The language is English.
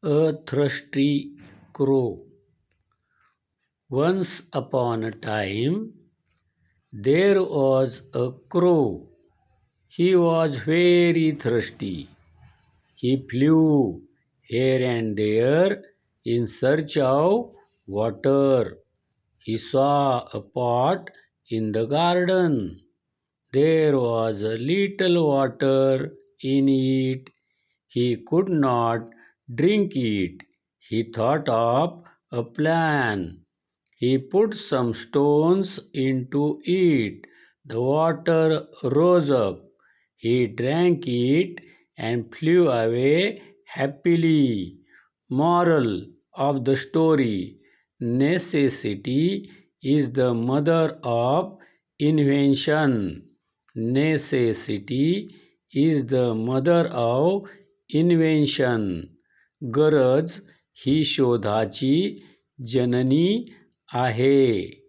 A thirsty crow. Once upon a time, there was a crow. He was very thirsty. He flew here and there in search of water. He saw a pot in the garden. There was a little water in it. He could not drink it. He thought of a plan. He put some stones into it. The water rose up. He drank it and flew away happily. Moral of the story: necessity is the mother of invention. Necessity is the mother of invention. गरज ही शोधाची जननी आहे.